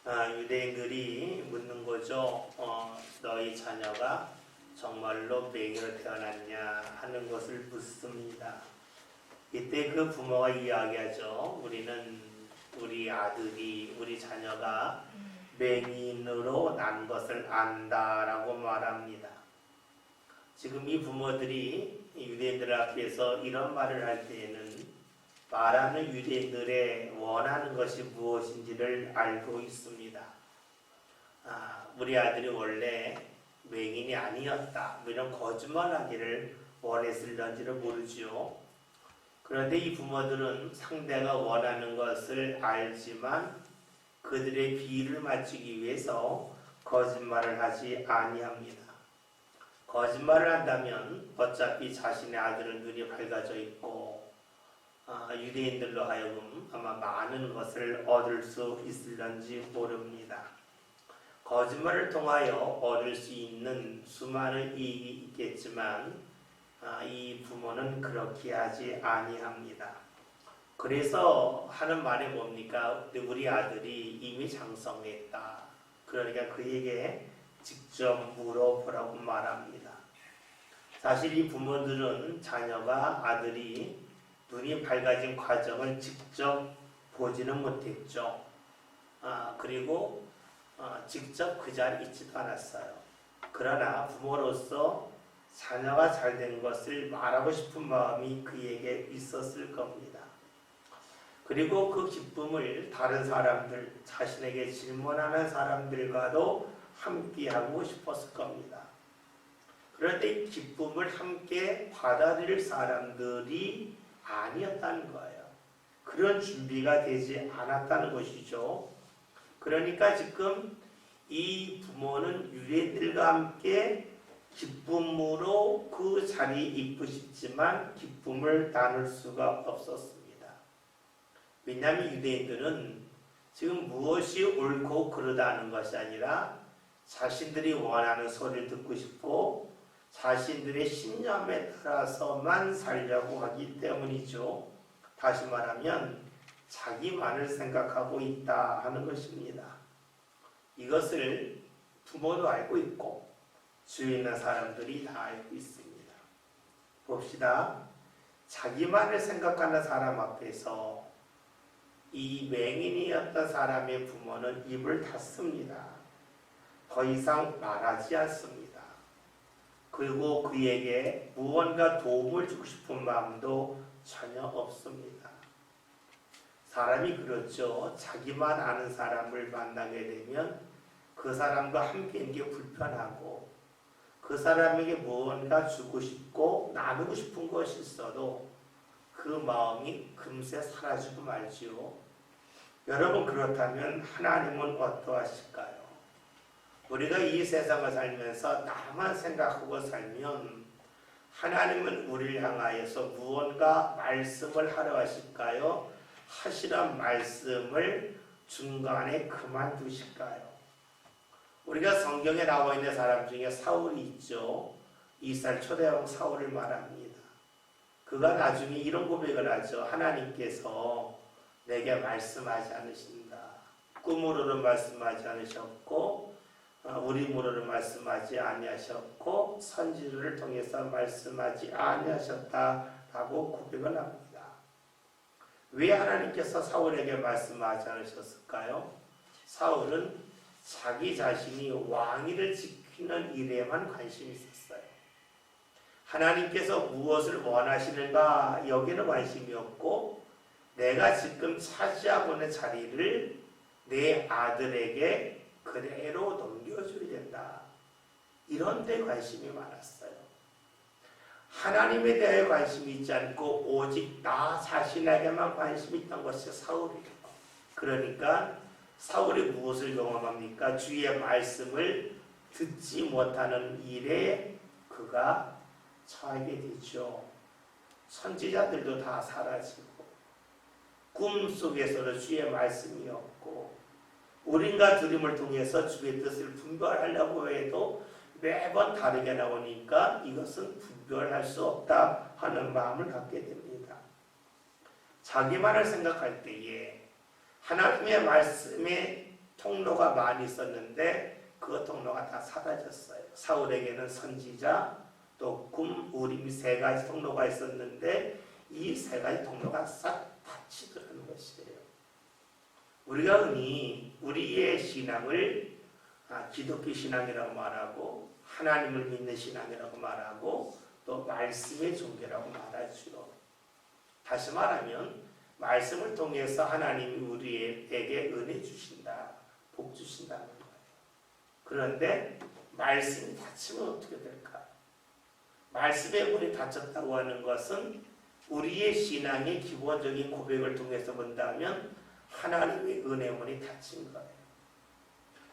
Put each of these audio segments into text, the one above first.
유대인들이 묻는 거죠. 너희 자녀가 정말로 맹인으로 태어났냐 하는 것을 묻습니다. 이때 그 부모가 이야기하죠. 우리 아들이, 우리 자녀가 맹인으로 난 것을 안다라고 말합니다. 지금 이 부모들이 유대인들 앞에서 이런 말을 할 때에는 말하는 유대인들의 원하는 것이 무엇인지를 알고 있습니다. 우리 아들이 원래 맹인이 아니었다, 이런 거짓말하기를 원했을런지를 모르지요. 그런데 이 부모들은 상대가 원하는 것을 알지만 그들의 비위를 맞추기 위해서 거짓말을 하지 아니합니다. 거짓말을 한다면 어차피 자신의 아들은 눈이 밝아져 있고 유대인들로 하여금 아마 많은 것을 얻을 수 있을런지 모릅니다. 거짓말을 통하여 얻을 수 있는 수많은 이익이 있겠지만 이 부모는 그렇게 하지 아니합니다. 그래서 하는 말이 뭡니까? 우리 아들이 이미 장성했다. 그러니까 그에게 직접 물어보라고 말합니다. 사실 이 부모들은 자녀가 아들이 눈이 밝아진 과정을 직접 보지는 못했죠. 그리고 직접 그 자리에 있지도 않았어요. 그러나 부모로서 자녀가 잘된 것을 말하고 싶은 마음이 그에게 있었을 겁니다. 그리고 그 기쁨을 다른 사람들, 자신에게 질문하는 사람들과도 함께하고 싶었을 겁니다. 그런데 이 기쁨을 함께 받아들일 사람들이 아니었다는 거예요. 그런 준비가 되지 않았다는 것이죠. 그러니까 지금 이 부모는 유대인들과 함께 기쁨으로 그 자리에 있고 싶지만 기쁨을 나눌 수가 없었습니다. 왜냐하면 유대인들은 지금 무엇이 옳고 그르다는 것이 아니라 자신들이 원하는 소리를 듣고 싶고 자신들의 신념에 따라서만 살려고 하기 때문이죠. 다시 말하면 자기만을 생각하고 있다 하는 것입니다. 이것을 부모도 알고 있고 주위에 있는 사람들이 다 알고 있습니다. 봅시다. 자기만을 생각하는 사람 앞에서 이 맹인이었던 사람의 부모는 입을 닫습니다. 더 이상 말하지 않습니다. 그리고 그에게 무언가 도움을 주고 싶은 마음도 전혀 없습니다. 사람이 그렇죠. 자기만 아는 사람을 만나게 되면 그 사람과 함께 있는 게 불편하고 그 사람에게 무언가 주고 싶고 나누고 싶은 것이 있어도 그 마음이 금세 사라지고 말지요. 여러분, 그렇다면 하나님은 어떠하실까요? 우리가 이 세상을 살면서 나만 생각하고 살면 하나님은 우리를 향하여서 무언가 말씀을 하려 하실까요? 하시란 말씀을 중간에 그만두실까요? 우리가 성경에 나와 있는 사람 중에 사울이 있죠. 이스라엘 초대왕 사울을 말합니다. 그가 나중에 이런 고백을 하죠. 하나님께서 내게 말씀하지 않으신다. 꿈으로는 말씀하지 않으셨고 우림으로는 말씀하지 아니하셨고 선지자를 통해서 말씀하지 아니하셨다라고 고백을 합니다. 왜 하나님께서 사울에게 말씀하지 않으셨을까요? 사울은 자기 자신이 왕위를 지키는 일에만 관심이 있었어요. 하나님께서 무엇을 원하시는가 여기는 관심이 없고 내가 지금 차지하고 있는 자리를 내 아들에게 그대로 넘겨줘야 된다. 이런 데 관심이 많았어요. 하나님에 대해 관심이 있지 않고 오직 나 자신에게만 관심이 있던 것이 사울이에요. 그러니까 사울이 무엇을 경험합니까? 주의 말씀을 듣지 못하는 일에 그가 처하게 되죠. 선지자들도 다 사라지고 꿈속에서도 주의 말씀이 없고 우린과 들음을 통해서 주의 뜻을 분별하려고 해도 매번 다르게 나오니까 이것은 분별할 수 없다 하는 마음을 갖게 됩니다. 자기만을 생각할 때에 하나님의 말씀에 통로가 많이 있었는데 그 통로가 다 사라졌어요. 사울에게는 선지자, 또 금, 우림 세 가지 통로가 있었는데 이 세 가지 통로가 싹 닫히더라는 것이에요. 우리가 흔히 우리의 신앙을 기독교 신앙이라고 말하고 하나님을 믿는 신앙이라고 말하고 또 말씀의 종교라고 말하죠. 다시 말하면 말씀을 통해서 하나님이 우리에게 은혜 주신다, 복 주신다는 거예요. 그런데 말씀이 닫히면 어떻게 될까? 말씀의 문이 닫혔다고 하는 것은 우리의 신앙의 기본적인 고백을 통해서 본다면 하나님의 은혜 문이 닫힌 거예요.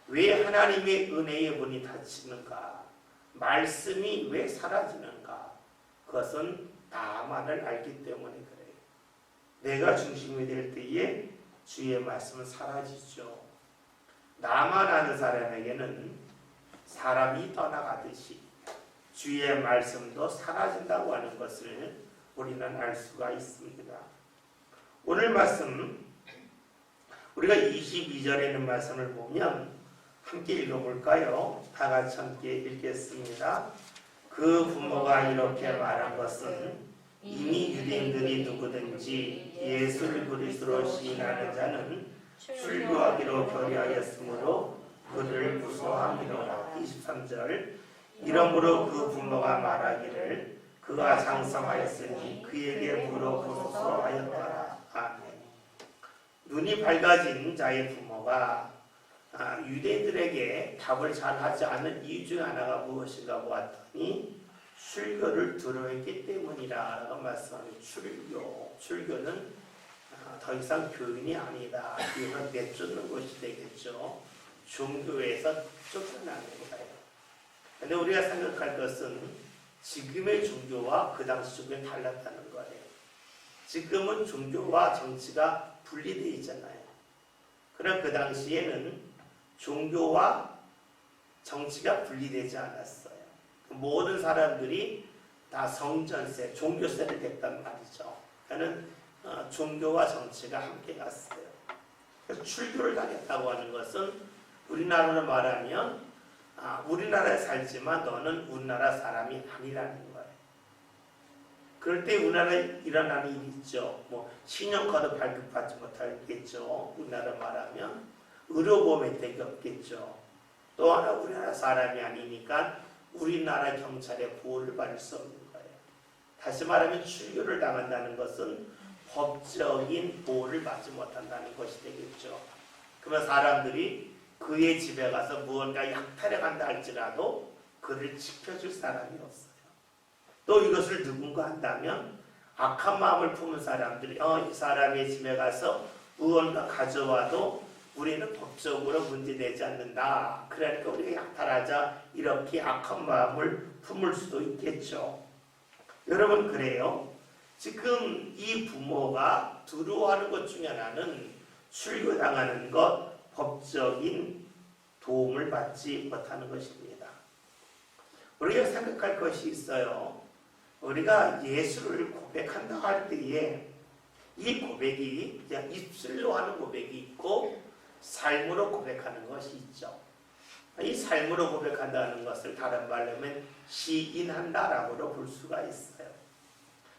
왜 하나님의 은혜의 문이 닫히는가? 말씀이 왜 사라지는가? 그것은 나만을 알기 때문에 그래요. 내가 중심이 될 때에 주의 말씀은 사라지죠. 나만 아는 사람에게는 사람이 떠나가듯이 주의 말씀도 사라진다고 하는 것을 우리는 알 수가 있습니다. 오늘 말씀 우리가 22절에 있는 말씀을 보면 함께 읽어볼까요? 다 같이 함께 읽겠습니다. 그 부모가 이렇게 말한 것은 이미 유대인들이 누구든지 예수를 그리스도로 시인하는 자는 출교하기로 결의하였으므로 그를 무서워함이로라. 23절 이러므로 그 부모가 말하기를 그가 장성하였으니 그에게 물어보소서 하였더라. 아멘. 눈이 밝아진 자의 부모가 유대인들에게 답을 잘 하지 않는 이유 중 하나가 무엇인가 보았더니 출교를 두려워했기 때문이라 라고 말씀합니다. 출교는 더 이상 교인이 아니다. 이건 내쫓는 것이 되겠죠. 종교에서 쫓겨나는 거예요. 그런데 우리가 생각할 것은 지금의 종교와 그 당시 종교는 달랐다는 거예요. 지금은 종교와 정치가 분리되어 있잖아요. 그러나 그 당시에는 종교와 정치가 분리되지 않았어요. 모든 사람들이 다 성전세, 종교세를 냈단 말이죠. 그러니까 종교와 정치가 함께 갔어요. 그래서 출교를 당했다고 하는 것은 우리나라로 말하면 우리나라에 살지만 너는 우리나라 사람이 아니라는 거예요. 그럴 때 우리나라에 일어나는 일이 있죠. 신용카드 발급받지 못하겠죠. 우리나라 말하면 의료보험 혜택이 없겠죠. 또 하나 우리나라 사람이 아니니까 우리나라 경찰의 보호를 받을 수 없는 거예요. 다시 말하면 출교를 당한다는 것은 법적인 보호를 받지 못한다는 것이 되겠죠. 그러면 사람들이 그의 집에 가서 무언가 약탈해 간다 할지라도 그를 지켜줄 사람이 없어요. 또 이것을 누군가 한다면 악한 마음을 품은 사람들이 이 사람의 집에 가서 무언가 가져와도 우리는 법적으로 문제되지 않는다. 그러니까 우리가 약탈하자 이렇게 악한 마음을 품을 수도 있겠죠. 여러분 그래요. 지금 이 부모가 두려워하는 것 중에 하나는 출교당하는 것, 법적인 도움을 받지 못하는 것입니다. 우리가 생각할 것이 있어요. 우리가 예수를 고백한다 할 때에 이 고백이 그냥 입술로 하는 고백이 있고 삶으로 고백하는 것이 있죠. 이 삶으로 고백한다는 것을 다른 말로 하면 시인한다라고 볼 수가 있어요.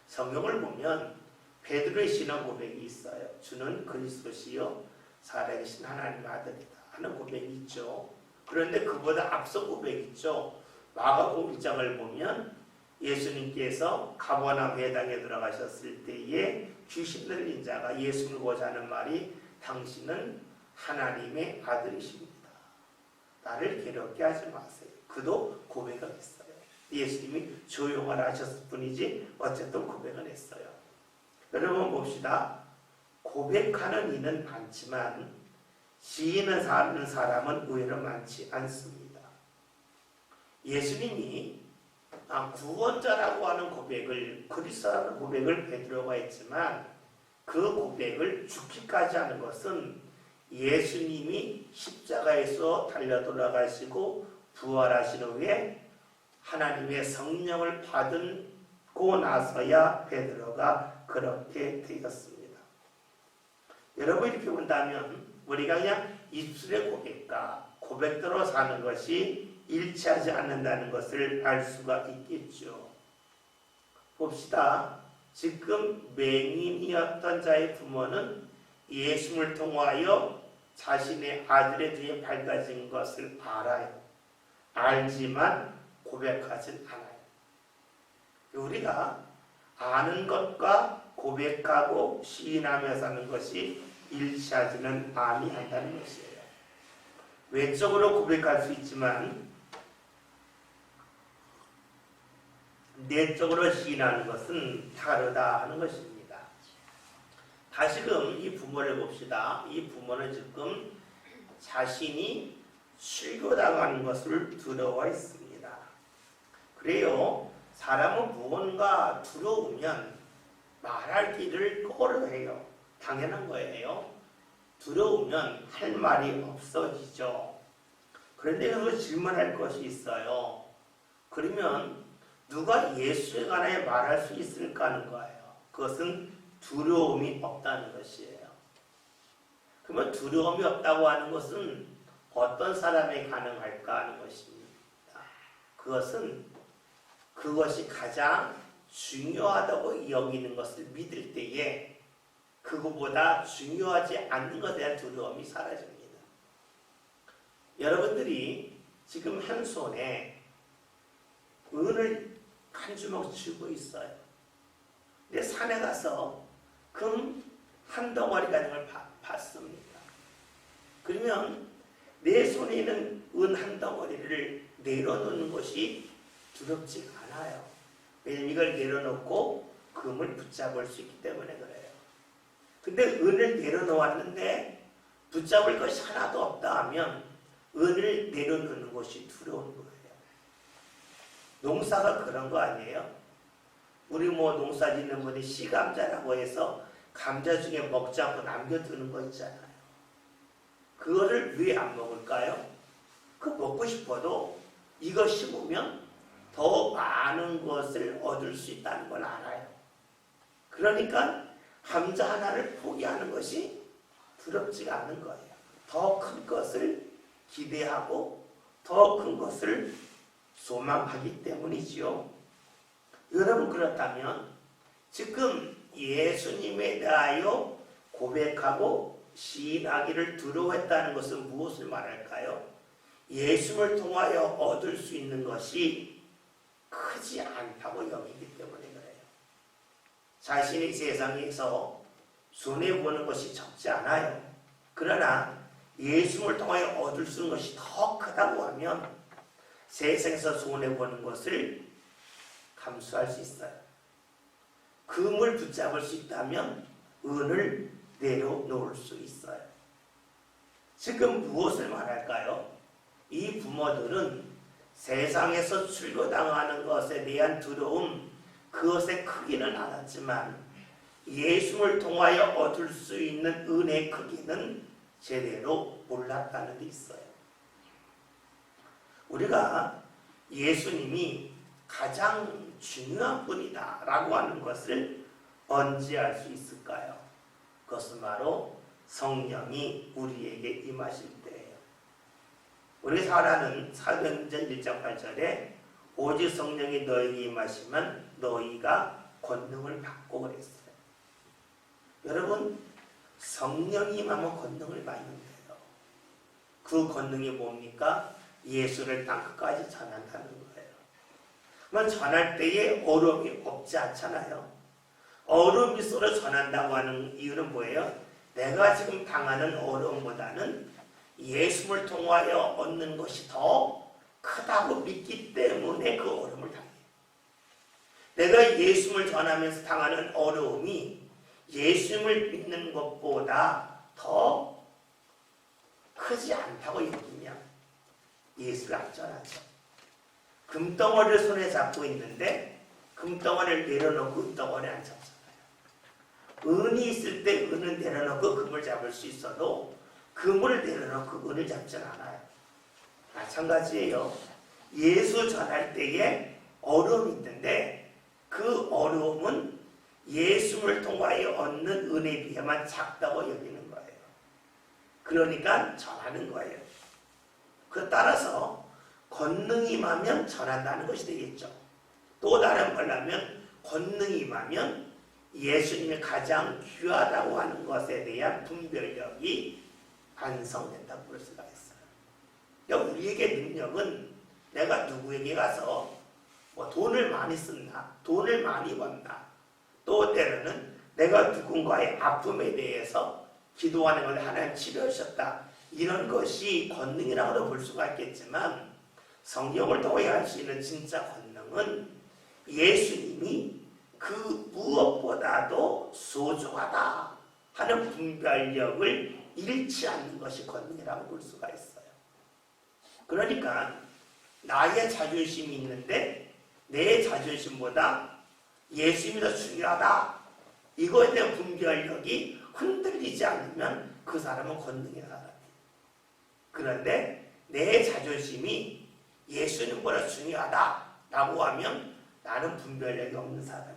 성경을 보면 베드로의 신앙 고백이 있어요. 주는 그리스도시요 살아계신 하나님의 아들이다 하는 고백이 있죠. 그런데 그보다 앞서 고백이 있죠. 마가복음 1장을 보면 예수님께서 가버나움 회당에 들어가셨을 때에 귀신 들린 자가 예수를 보자 하는 말이 당신은 하나님의 아들이십니다. 나를 괴롭게 하지 마세요. 그도 고백을 했어요. 예수님이 조용하라 하셨을 뿐이지 어쨌든 고백을 했어요. 여러분 봅시다. 고백하는 이는 많지만 시인을 하는 사람은 의외로 많지 않습니다. 예수님이 구원자라고 하는 고백을 그리스도라는 고백을 베드로가 했지만 그 고백을 죽기까지 하는 것은 예수님이 십자가에서 달려 돌아가시고 부활하신 후에 하나님의 성령을 받고 나서야 베드로가 그렇게 되었습니다. 여러분 이렇게 본다면 우리가 그냥 입술의 고백과 고백대로 사는 것이 일치하지 않는다는 것을 알 수가 있겠죠. 봅시다. 지금 맹인이었던 자의 부모는 예수를 통하여 자신의 아들의 뒤에 밝아진 것을 알아요. 알지만 고백하진 않아요. 우리가 아는 것과 고백하고 시인하며 사는 것이 일치하지는 아니한다는 것이에요. 외적으로 고백할 수 있지만 내적으로 시인하는 것은 다르다 하는 것입니다. 다시금 이 부모를 봅시다. 이 부모는 지금 자신이 실교당하는 것을 두려워했습니다. 그래요. 사람은 무언가 두려우면 말할 길을 꺼려해요. 당연한 거예요. 두려우면 할 말이 없어지죠. 그런데 여기서 질문할 것이 있어요. 그러면 누가 예수에 관하여 말할 수 있을까 하는 거예요. 그것은 두려움이 없다는 것이에요. 그러면 두려움이 없다고 하는 것은 어떤 사람이 가능할까 하는 것입니다. 그것이 가장 중요하다고 여기는 것을 믿을 때에 그것보다 중요하지 않는 것에 대한 두려움이 사라집니다. 여러분들이 지금 한 손에 은을 한 주먹 쥐고 있어요. 근데 산에 가서 금 한 덩어리 같은 걸 받습니다. 그러면 내 손에 있는 은 한 덩어리를 내려놓는 것이 두렵지 않아요. 왜냐면 이걸 내려놓고 금을 붙잡을 수 있기 때문에 그래요. 근데 은을 내려놓았는데 붙잡을 것이 하나도 없다 하면 은을 내려놓는 것이 두려운 거예요. 농사가 그런 거 아니에요? 우리 농사 짓는 분이 씨감자라고 해서 감자 중에 먹지 않고 남겨두는 거 있잖아요. 그거를 왜 안 먹을까요? 그거 먹고 싶어도 이거 심으면 더 많은 것을 얻을 수 있다는 걸 알아요. 그러니까 감자 하나를 포기하는 것이 두렵지가 않은 거예요. 더 큰 것을 기대하고 더 큰 것을 소망하기 때문이지요. 여러분 그렇다면 지금 예수님에 대하여 고백하고 시인하기를 두려워했다는 것은 무엇을 말할까요? 예수를 통하여 얻을 수 있는 것이 크지 않다고 여기기 때문에 그래요. 자신이 세상에서 손해보는 것이 적지 않아요. 그러나 예수를 통하여 얻을 수 있는 것이 더 크다고 하면 세상에서 손해보는 것을 감수할 수 있어요. 금을 붙잡을 수 있다면 은을 내려놓을 수 있어요. 지금 무엇을 말할까요? 이 부모들은 세상에서 출교당하는 것에 대한 두려움, 그것의 크기는 알았지만 예수를 통하여 얻을 수 있는 은혜의 크기는 제대로 몰랐다는 데 있어요. 우리가 예수님이 가장 중요한 분이다 라고 하는 것을 언제 알 수 있을까요? 그것은 바로 성령이 우리에게 임하실 때예요. 우리 사라는 사도행전 1장 8절에 오직 성령이 너에게 임하시면 너희가 권능을 받고 그랬어요. 여러분 성령이 임하면 권능을 받는데요. 그 권능이 뭡니까? 예수를 땅끝까지 전한다는 거예요. 그러면 전할 때에 어려움이 없지 않잖아요. 어려움이 서로 전한다고 하는 이유는 뭐예요? 내가 지금 당하는 어려움보다는 예수를 통하여 얻는 것이 더 크다고 믿기 때문에 그 어려움을 당해요. 내가 예수를 전하면서 당하는 어려움이 예수를 믿는 것보다 더 크지 않다고 여기면 예수를 안 전하죠. 금덩어리를 손에 잡고 있는데 금덩어리를 내려놓고 금덩어리를 안 잡잖아요. 은이 있을 때 은을 내려놓고 금을 잡을 수 있어도 금을 내려놓고 은을 잡진 않아요. 마찬가지예요. 예수 전할 때에 어려움이 있는데 그 어려움은 예수를 통하여 얻는 은혜에 비하면 작다고 여기는 거예요. 그러니까 전하는 거예요. 그 따라서 권능이 임하면 전한다는 것이 되겠죠. 또 다른 말로 하면 권능이 임하면 예수님이 가장 귀하다고 하는 것에 대한 분별력이 완성된다고 볼 수가 있어요. 그러니까 우리에게 능력은 내가 누구에게 가서 뭐 돈을 많이 쓴다, 돈을 많이 번다, 또 때로는 내가 누군가의 아픔에 대해서 기도하는 걸 하나님 치료해 주셨다, 이런 것이 권능이라고도 볼 수가 있겠지만 성경을 통해 할 수 있는 진짜 권능은 예수님이 그 무엇보다도 소중하다 하는 분별력을 잃지 않는 것이 권능이라고 볼 수가 있어요. 그러니까 나의 자존심이 있는데 내 자존심보다 예수님이 더 중요하다, 이거에 대한 분별력이 흔들리지 않으면 그 사람은 권능의 사람이에요. 그런데 내 자존심이 예수님보다 중요하다라고 하면 나는 분별력이 없는 사람이에요.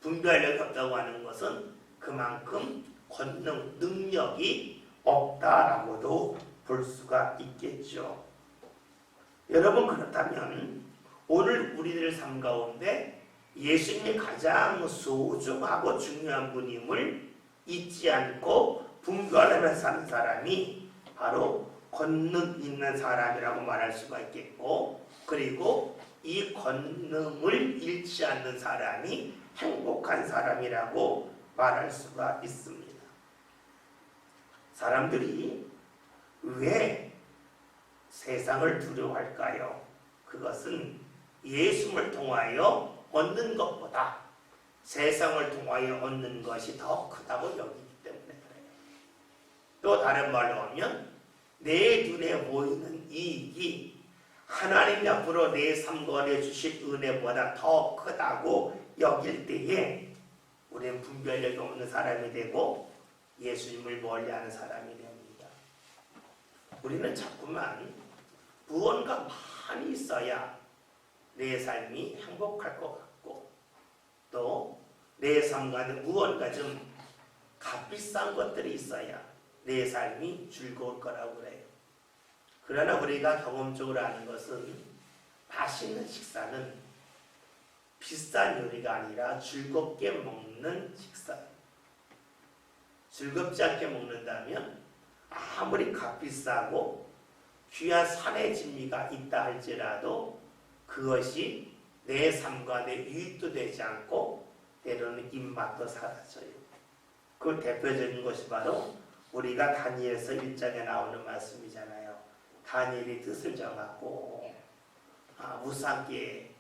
분별력이 없다고 하는 것은 그만큼 권능, 능력이 없다라고도 볼 수가 있겠죠. 여러분, 그렇다면 오늘 우리들 삶 가운데 예수님이 가장 소중하고 중요한 분임을 잊지 않고 분별하면서 사는 사람이 바로 권능 있는 사람이라고 말할 수가 있겠고, 그리고 이 권능을 잃지 않는 사람이 행복한 사람이라고 말할 수가 있습니다. 사람들이 왜 세상을 두려워할까요? 그것은 예수님을 통하여 얻는 것보다 세상을 통하여 얻는 것이 더 크다고 여기기 때문에 그래요. 또 다른 말로 하면 내 눈에 보이는 이익이 하나님이 앞으로 내 삶 가운데 주실 은혜보다 더 크다고 여길 때에 우리는 분별력이 없는 사람이 되고 예수님을 멀리하는 사람이 됩니다. 우리는 자꾸만 무언가 많이 있어야 내 삶이 행복할 것 같고, 또 내 삶 가운데 무언가 좀 값비싼 것들이 있어야 내 삶이 즐거울 거라고 그래요. 그러나 우리가 경험적으로 아는 것은 맛있는 식사는 비싼 요리가 아니라 즐겁게 먹는 식사예요. 즐겁지 않게 먹는다면 아무리 값비싸고 귀한 산의 진미가 있다 할지라도 그것이 내 삶과 내 유익도 되지 않고 때로는 입맛도 사라져요. 그 대표적인 것이 바로 우리가 다니엘서 1장에 나오는 말씀이잖아요. 다니엘이 뜻을 정하고 우상께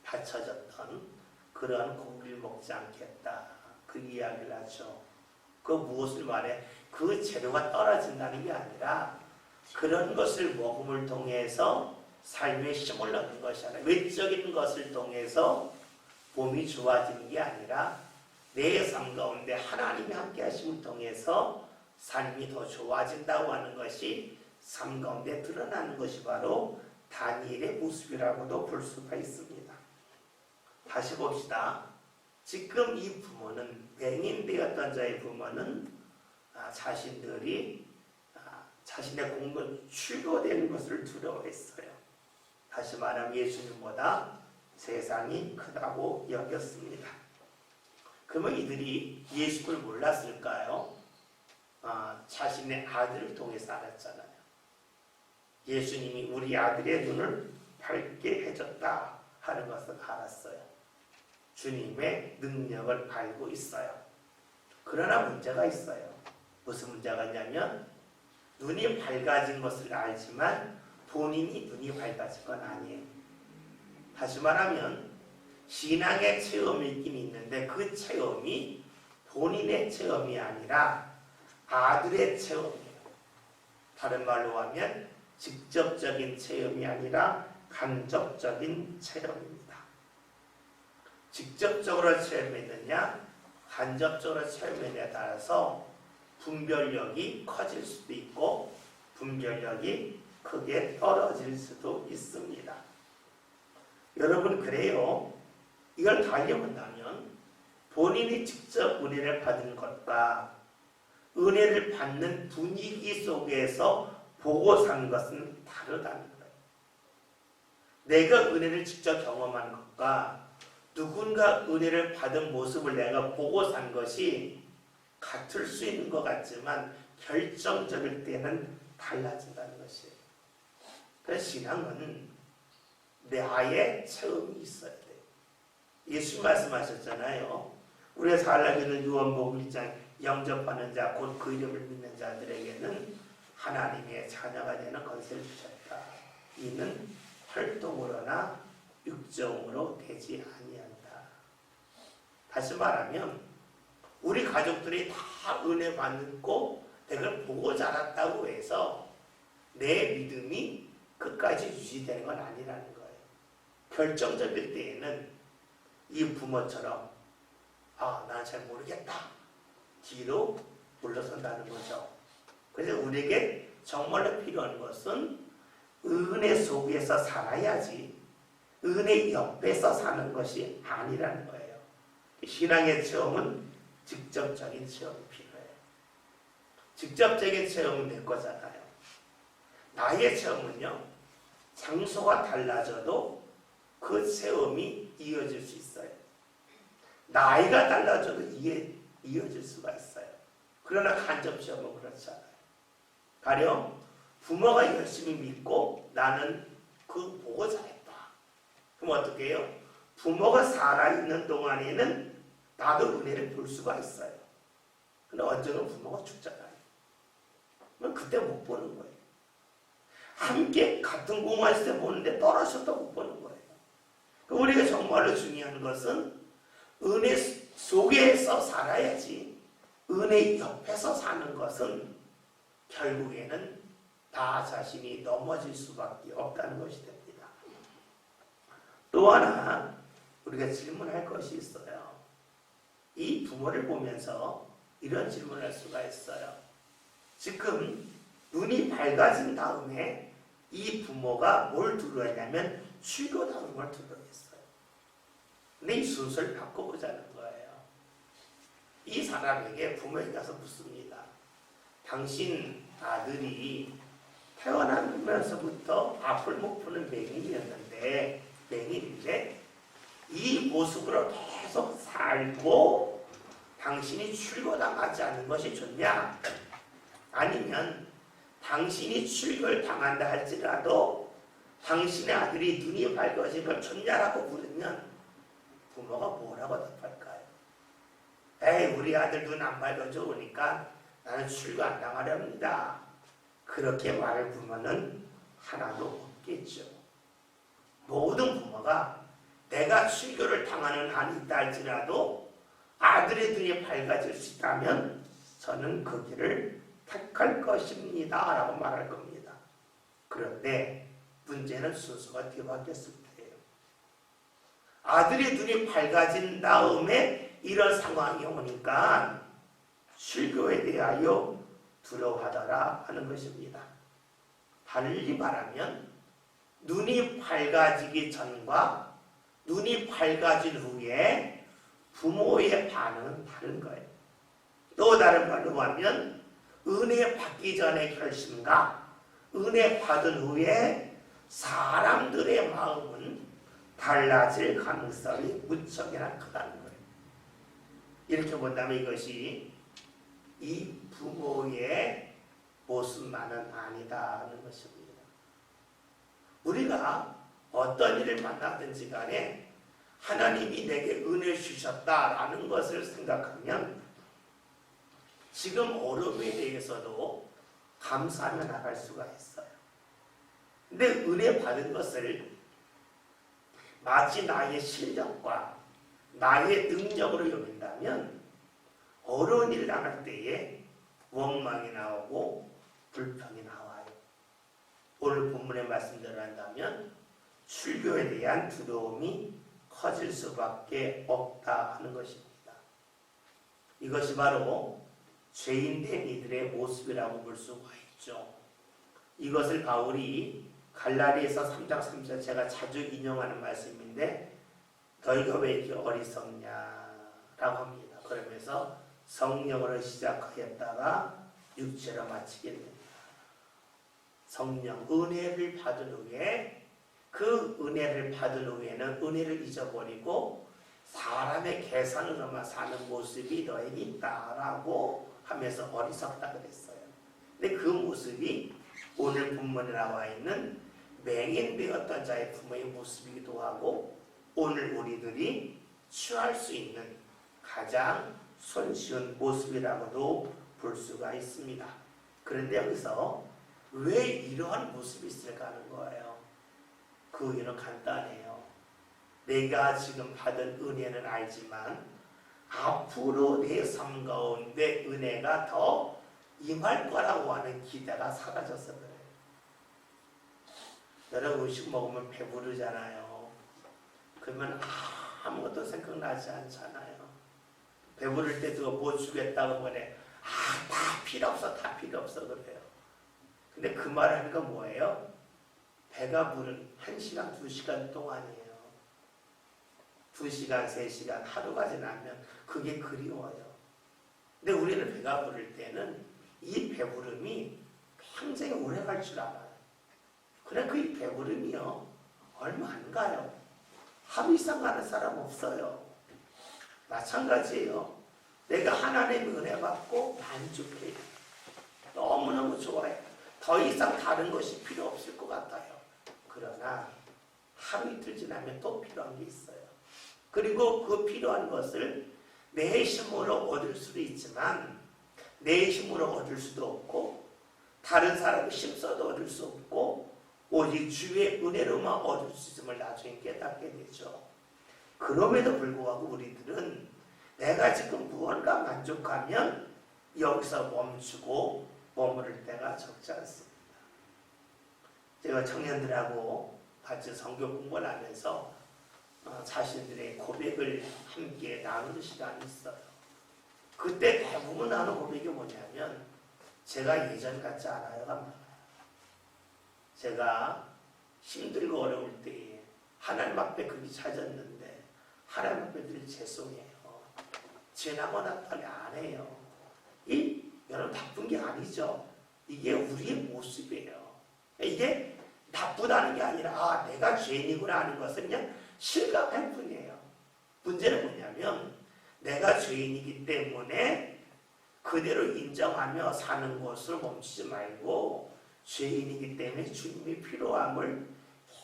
바쳐졌던 그런 고기를 먹지 않겠다, 그 이야기를 하죠. 그 무엇을 말해? 그 재료가 떨어진다는 게 아니라 그런 것을 먹음을 통해서 삶에 힘을 얻는 것이 아니라, 외적인 것을 통해서 몸이 좋아지는 게 아니라 내 삶 가운데 하나님이 함께 하심을 통해서 삶이 더 좋아진다고 하는 것이 삶 가운데 드러나는 것이 바로 다니엘의 모습이라고도 볼 수가 있습니다. 다시 봅시다. 지금 이 부모는, 맹인되었던 자의 부모는 자신들이 자신의 공부는 출교되는 것을 두려워했어요. 다시 말하면 예수님보다 세상이 크다고 여겼습니다. 그러면 이들이 예수를 몰랐을까요? 자신의 아들을 통해서 알았잖아요. 예수님이 우리 아들의 눈을 밝게 해줬다 하는 것을 알았어요. 주님의 능력을 알고 있어요. 그러나 문제가 있어요. 무슨 문제가 있냐면 눈이 밝아진 것을 알지만 본인이 눈이 밝아진 건 아니에요. 다시 말하면 신앙의 체험이 있긴 있는데 그 체험이 본인의 체험이 아니라 아들의 체험이에요. 다른 말로 하면 직접적인 체험이 아니라 간접적인 체험입니다. 직접적으로 체험했느냐, 간접적으로 체험했느냐에 따라서 분별력이 커질 수도 있고 분별력이 크게 떨어질 수도 있습니다. 여러분, 그래요. 이걸 달려본다면 본인이 직접 은혜를 받은 것과 은혜를 받는 분위기 속에서 보고 사는 것은 다르다는 거예요. 내가 은혜를 직접 경험하는 것과 누군가 은혜를 받은 모습을 내가 보고 산 것이 같을 수 있는 것 같지만 결정적일 때는 달라진다는 것이에요. 그래서 신앙은 나의 체험이 있어야 돼요. 예수님 말씀하셨잖아요. 우리가 잘 알고 있는 요한복음 1장 영접하는 자 곧 그 이름을 믿는 자들에게는 하나님의 자녀가 되는 권세를 주셨다. 이는 활동으로나 육정으로 되지 아니한다. 다시 말하면 우리 가족들이 다 은혜 받고 내가 보고 자랐다고 해서 내 믿음이 끝까지 유지되는 건 아니라는 거예요. 결정적일 때에는 이 부모처럼 나는 잘 모르겠다. 뒤로 물러선다는 거죠. 그래서 우리에게 정말로 필요한 것은 은혜 속에서 살아야지 은혜 옆에서 사는 것이 아니라는 거예요. 신앙의 체험은 직접적인 체험이 필요해요. 직접적인 체험은 내 거잖아요. 나의 체험은요, 장소가 달라져도 그 체험이 이어질 수 있어요. 나이가 달라져도 이어질 수가 있어요. 그러나 간접 체험은 그렇잖아요. 가령 부모가 열심히 믿고 나는 그 보고 잘했다. 그럼 어떻게 해요? 부모가 살아있는 동안에는 나도 은혜를 볼 수가 있어요. 근데 언젠가 부모가 죽잖아요. 그럼 그때 못 보는 거예요. 함께 같은 공간에서 보는데 떨어져도 못 보는 거예요. 우리가 정말로 중요한 것은 은혜 속에서 살아야지 은혜 옆에서 사는 것은 결국에는 나 자신이 넘어질 수밖에 없다는 것이 됩니다. 또 하나 우리가 질문할 것이 있어요. 이 부모를 보면서 이런 질문을 할 수가 있어요. 지금 눈이 밝아진 다음에 이 부모가 뭘 두려워했냐면 출교당한 걸 두려워했어요. 근데 이 순서를 바꿔보자는 거예요. 이 사람에게 부모에게 가서 묻습니다. 당신 아들이 태어나면서부터 앞을 못 보는 맹인인데 이 모습으로 계속 살고 당신이 출교당하지 않는 것이 좋냐? 아니면 당신이 출교를 당한다 할지라도 당신의 아들이 눈이 밝아진 걸 좋냐라고 물으면 부모가 뭐라고 답할까요? 에이, 우리 아들 눈 안 밝아져 오니까 나는 출교 안 당하렵니다. 그렇게 말할 부모는 하나도 없겠죠. 모든 부모가 내가 출교를 당하는 한이 있다 할지라도 아들의 눈이 밝아질 수 있다면 저는 그 길을 택할 것입니다 라고 말할 겁니다. 그런데 문제는 순서가 뒤바뀌었을 때예요. 아들의 눈이 밝아진 다음에 이런 상황이 오니까 출교에 대하여 두려워하더라 하는 것입니다. 달리 말하면 눈이 밝아지기 전과 눈이 밝아진 후에 부모의 반응은 다른 거예요. 또 다른 말로 하면 은혜 받기 전의 결심과 은혜 받은 후에 사람들의 마음은 달라질 가능성이 무척이나 크다는 거예요. 이렇게 본다면 이것이 이 부모의 모습만은 아니다는 것입니다. 우리가 어떤 일을 만나든지 간에 하나님이 내게 은혜를 주셨다라는 것을 생각하면 지금 어려움에 대해서도 감사하며 나갈 수가 있어요. 근데 은혜 받은 것을 마치 나의 실력과 나의 능력으로 여긴다면 어려운 일 당할 때에 원망이 나오고 불평이 나와요. 오늘 본문의 말씀대로 한다면 출교에 대한 두려움이 커질 수밖에 없다 하는 것입니다. 이것이 바로 죄인된 이들의 모습이라고 볼 수가 있죠. 이것을 바울이 갈라디아서 3장 3절 제가 자주 인용하는 말씀인데 너희가 왜 이렇게 어리석냐 라고 합니다. 그러면서 성령으로 시작하였다가 육체로 마치게 됩니다. 성령, 은혜를 받은 후에 그 은혜를 받은 후에는 은혜를 잊어버리고 사람의 계산으로만 사는 모습이 너에게 있다라고 하면서 어리석다 그랬어요. 근데 그 모습이 오늘 본문에 나와 있는 맹인되었던 자의 부모의 모습이기도 하고 오늘 우리들이 취할 수 있는 가장 손쉬운 모습이라고도 볼 수가 있습니다. 그런데 여기서 왜 이러한 모습이 있을까 하는 거예요. 그 이유는 간단해요. 내가 지금 받은 은혜는 알지만 앞으로 내 삶 가운데 은혜가 더 임할 거라고 하는 기대가 사라져서 그래요. 여러분 음식 먹으면 배부르잖아요. 그러면 아무것도 생각나지 않잖아요. 배부를 때 누가 뭐 주겠다고 그래. 다 필요 없어, 다 필요 없어 그래요. 근데 그 말 하니까 뭐예요? 배가 부른 1시간, 2시간 동안이에요. 2시간, 3시간, 하루가 지나면 그게 그리워요. 근데 우리는 배가 부를 때는 이 배부름이 굉장히 오래 갈 줄 알아요. 그래 그 배부름이요. 얼마 안 가요. 하루 이상 가는 사람 없어요. 마찬가지예요. 내가 하나님의 은혜 받고 만족해요. 너무너무 좋아요. 더 이상 다른 것이 필요 없을 것 같아요. 그러나 하루 이틀 지나면 또 필요한 게 있어요. 그리고 그 필요한 것을 내 힘으로 얻을 수도 있지만 내 힘으로 얻을 수도 없고 다른 사람의 힘써도 얻을 수 없고 오직 주의 은혜로만 얻을 수 있음을 나중에 깨닫게 되죠. 그럼에도 불구하고 우리들은 내가 지금 무언가 만족하면 여기서 멈추고 머무를 때가 적지 않습니다. 제가 청년들하고 같이 성경 공부를 하면서 자신들의 고백을 함께 나누는 시간이 있어요. 그때 대부분 나누는 고백이 뭐냐면 제가 예전 같지 않아요가 많아요. 제가 힘들고 어려울 때에 하나님 앞에 그게 찾았는데 하나님 앞에 늘 죄송해요. 지나고 나타내 안 해요. 여러분 나쁜 게 아니죠. 이게 우리의 모습이에요. 이게 나쁘다는 게 아니라 내가 죄인이구나 하는 것은 그냥 실감할 뿐이에요. 문제는 뭐냐면 내가 죄인이기 때문에 그대로 인정하며 사는 것을 멈추지 말고 죄인이기 때문에 주님의 필요함을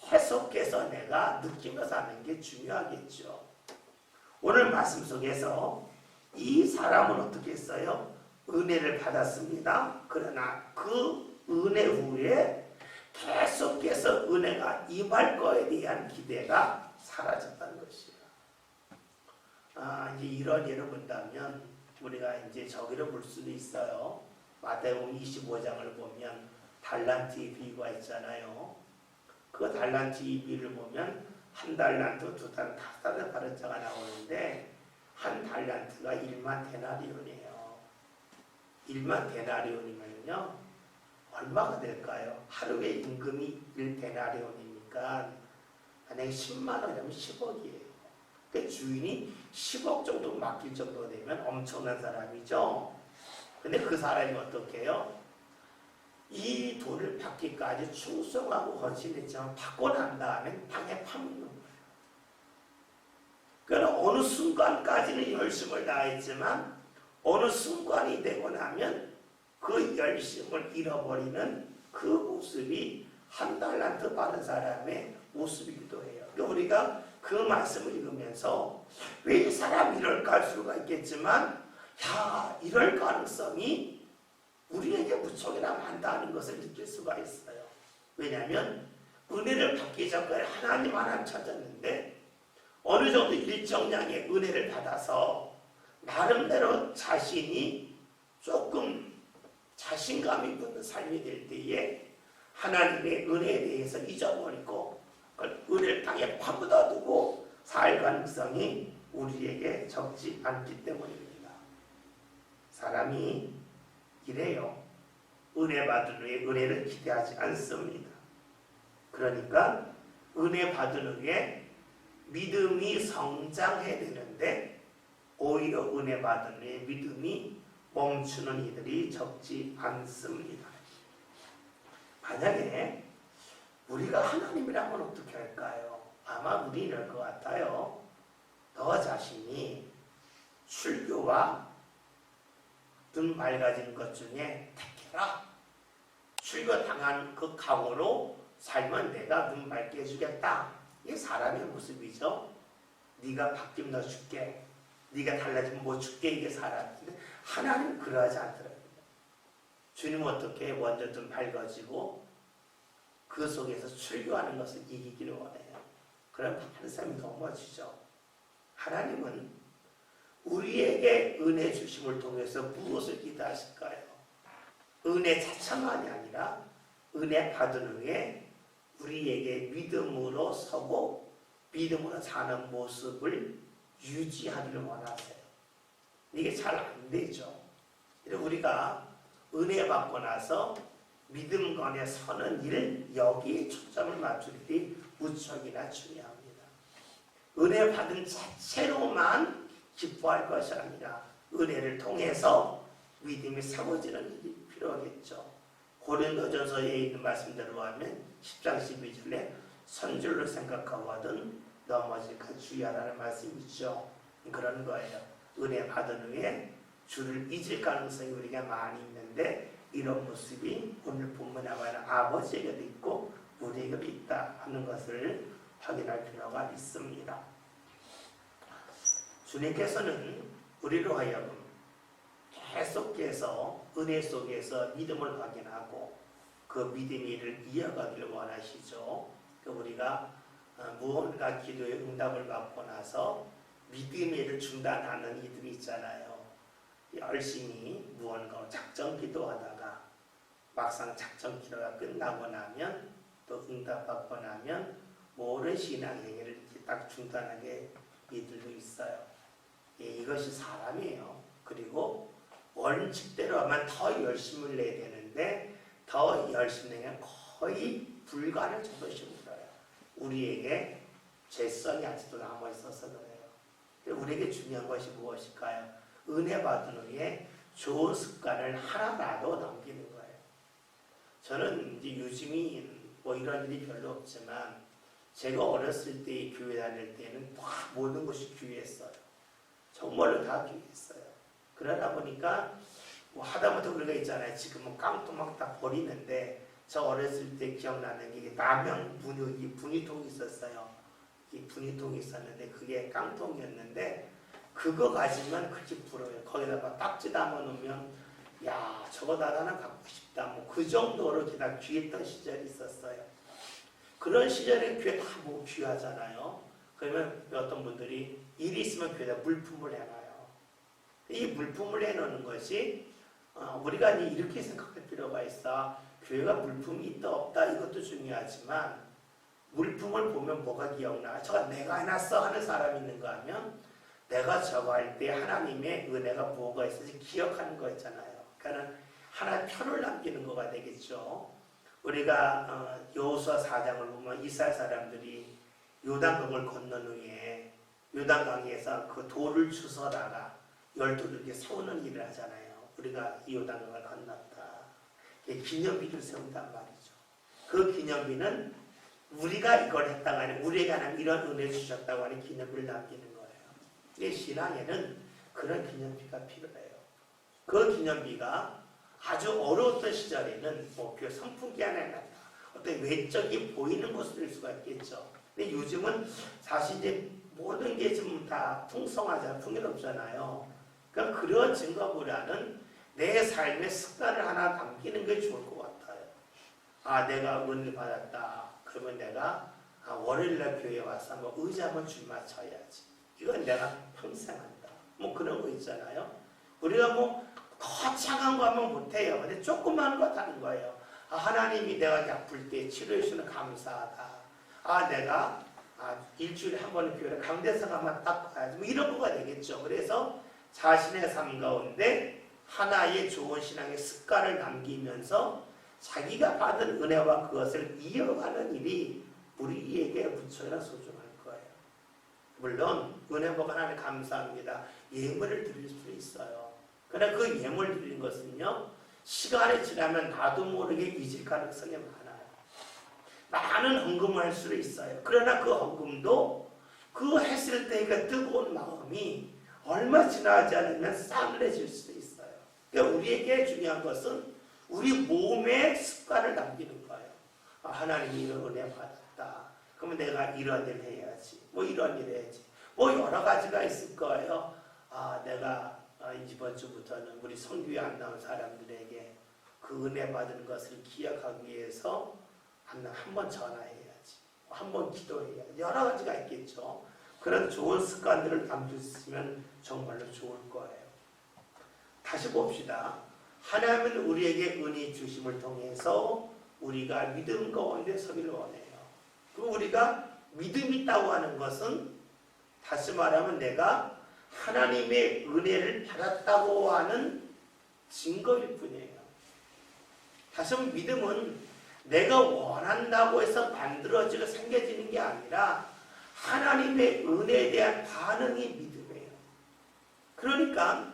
계속해서 내가 느끼며 사는 게 중요하겠죠. 오늘 말씀 속에서 이 사람은 어떻게 했어요? 은혜를 받았습니다. 그러나 그 은혜 후에 계속해서 은혜가 임할 거에 대한 기대가 사라졌다는 것이에요. 이제 이런 예를 본다면 우리가 이제 저기를 볼 수도 있어요. 마태복음 25장을 보면 달란트의 비유가 있잖아요. 그 달란트의 비유를 보면 한 달란트, 두 달란트, 다섯 달란트 받은 자가 나오는데 한 달란트가 1만 데나리온이에요. 1만 데나리온이면요 얼마가 될까요? 하루에 임금이 1데나리온이니까 만약에 10만 원이면 10억이에요. 그 주인이 10억 정도 맡길 정도 되면 엄청난 사람이죠. 근데 그 사람이 어떻게 해요? 이 돈을 받기까지 충성하고 헌신했지만 받고 난 다음에 땅에 파묻는 거예요. 그러니까 어느 순간까지는 열심을 다했지만 어느 순간이 되고 나면 그 열심을 잃어버리는 그 모습이 한 달란트 받은 사람의 모습이기도 해요. 그러니까 우리가 그 말씀을 읽으면서 왜 이 사람이 이럴까 할 수가 있겠지만 이럴 가능성이 우리에게 무척이나 많다는 것을 느낄 수가 있어요. 왜냐하면 은혜를 받기 전까지 하나님 찾았는데 어느 정도 일정량의 은혜를 받아서 나름대로 자신이 조금 자신감이 붙는 삶이 될 때에 하나님의 은혜에 대해서 잊어버리고 은혜를 땅에 파묻어두고 살 가능성이 우리에게 적지 않기 때문입니다. 사람이 이래요. 은혜 받은 후에 은혜를 기대하지 않습니다. 그러니까 은혜 받은 후에 믿음이 성장해야 되는데 오히려 은혜 받은 후에 믿음이 멈추는 이들이 적지 않습니다. 만약에 우리가 하나님이라면 어떻게 할까요? 아마 우리 이럴 것 같아요. 너 자신이 출교와 눈 맑아진 것 중에 택해라. 출교 당한 그 각오로 살면 내가 눈 맑게 해주겠다. 이게 사람의 모습이죠. 네가 바뀌면 너 줄게. 네가 달라지면 뭐 줄게. 이게 사람인데 하나님은 그러하지 않더라고요. 주님은 어떻게 먼저 좀 밝아지고 그 속에서 출교하는 것을 이기기를 원해요. 그럼 한 사람이 넘어지죠. 하나님은 우리에게 은혜 주심을 통해서 무엇을 기대하실까요? 은혜 자체만이 아니라 은혜 받은 후에 우리에게 믿음으로 서고 믿음으로 사는 모습을 유지하기를 원하세요. 이게 잘 안 되죠. 우리가 은혜 받고 나서 믿음 건에 서는 일, 여기에 초점을 맞출 일이 무척이나 중요합니다. 은혜 받은 자체로만 기뻐할 것이 아니라 은혜를 통해서 믿음이 세워지는 일이 필요하겠죠. 고린도전서에 있는 말씀대로 하면 10장 12절에 선줄로 생각하고 하든 넘어질까 주의하라는 말씀이 있죠. 그런 거예요. 은혜 받은 후에 주를 잊을 가능성이 우리가 많이 있는데 이런 모습이 오늘 본문에 나와는 아버지에게도 있고 우리에게도 있다 하는 것을 확인할 필요가 있습니다. 주님께서는 우리로 하여금 계속해서 은혜 속에서 믿음을 확인하고 그 믿음의 일을 이어가기를 원하시죠. 우리가 무언가 기도의 응답을 받고 나서 믿음의 일을 중단하는 이들이 있잖아요. 열심히 무언가 작정 기도하다가 막상 작정 기도가 끝나고 나면 또 응답받고 나면 모든 신앙 행위를 딱 중단하게 이들도 있어요. 이것이 사람이에요. 그리고 원칙대로 하면 더 열심을 내야 되는데 더 열심히 내면 거의 불가를 저버시 물어요. 우리에게 죄성이 아직도 남아있어서 그래요. 우리에게 중요한 것이 무엇일까요? 은혜 받은 후에 좋은 습관을 하나라도 남기는 거예요. 저는 이제 요즘이 뭐 이런 일이 별로 없지만 제가 어렸을 때 교회 다닐 때는 다 모든 것이 귀했어요. 정말로 다 귀했어요. 그러다 보니까 뭐 하다못해 우리가 있잖아요. 지금은 깡통 막 다 버리는데 저 어렸을 때 기억나는 게 라면 분유통이 있었어요. 이 분유통이 있었는데 그게 깡통이었는데 그거 가지면 그렇게 부러워요. 거기다가 딱지 담아 놓으면 야 저거 다 하나 갖고 싶다. 뭐 그 정도로 그냥 귀했던 시절이 있었어요. 그런 시절에 교회 다 뭐 귀하잖아요. 그러면 어떤 분들이 일이 있으면 교회에다 물품을 해놔요. 이 물품을 해놓는 것이 우리가 이렇게 생각할 필요가 있어. 교회가 물품이 있다 없다 이것도 중요하지만 물품을 보면 뭐가 기억나? 저거 내가 해놨어 하는 사람이 있는가 하면 내가 저거 할 때 하나님의 은혜가 뭐가 있을지 기억하는 거 있잖아요. 그러니까 하나의 표를 남기는 거가 되겠죠. 우리가 여호수아 4장을 보면 이스라엘 사람들이 요단강을 건넌 후에 요단강에서 그 돌을 주워다가 열도를 이렇게 세우는 일을 하잖아요. 우리가 이 요단강을 건넜다. 기념비를 세운단 말이죠. 그 기념비는 우리가 이걸 했다고 하는 우리에게 하나님 이런 은혜 주셨다고 하는 기념비를 남기는 거예요. 이 신앙에는 그런 기념비가 필요해요. 그 기념비가 아주 어려웠던 시절에는 뭐 교회 선풍기 하나에 났다. 어떤 외적인 보이는 모습일 수가 있겠죠. 근데 요즘은 사실 이제 모든 게 좀 다 풍성하잖아요. 풍요롭잖아요. 그러니까 그런 증거보다는 내 삶의 습관을 하나 남기는 게 좋을 것 같아요. 아, 내가 은혜를 받았다. 그러면 내가 월요일날 교회에 와서 뭐 의자 한번 줄 맞춰야지. 이건 내가 평생 한다. 뭐 그런 거 있잖아요. 우리가 뭐 거창한 거 하면 못해요. 근데 조그만 거 하는 거예요. 아, 하나님이 내가 아플 때 치료해 주시는 감사하다. 아, 내가 일주일에 한 번은 교회를 강대상 한번 딱 가야지. 뭐 이런 거가 되겠죠. 그래서 자신의 삶 가운데 하나의 좋은 신앙의 습관을 남기면서 자기가 받은 은혜와 그것을 이어가는 일이 우리에게 무척이나 소중할 거예요. 물론 은혜 복 하나님 감사합니다. 예물을 드릴 수 있어요. 그러나 그 예물 드리는 것은요, 시간이 지나면 나도 모르게 잊을 가능성이 많아요. 많은 헌금을 할 수도 있어요. 그러나 그 헌금도 그 했을 때의 그 뜨거운 마음이 얼마 지나지 않으면 싸늘해질 수도 있어요. 그러니까 우리에게 중요한 것은 우리 몸에 습관을 남기는 거예요. 아, 하나님이 이런 은혜 받았다. 그러면 내가 이런 일 해야지. 뭐 이런 일 해야지. 뭐 여러 가지가 있을 거예요. 아, 내가 이번 주부터는 우리 성교회 안 나온 사람들에게 그 은혜 받은 것을 기억하기 위해서 한번 전화해야지. 한번 기도해야지. 여러 가지가 있겠죠. 그런 좋은 습관들을 남겼으면 정말로 좋을 거예요. 다시 봅시다. 하나님은 우리에게 은혜 주심을 통해서 우리가 믿음 가운데 서기를 원해요. 그리고 우리가 믿음이 있다고 하는 것은 다시 말하면 내가 하나님의 은혜를 받았다고 하는 증거일 뿐이에요. 다시 한번 믿음은 내가 원한다고 해서 만들어지고 생겨지는 게 아니라 하나님의 은혜에 대한 반응이 믿음이에요. 그러니까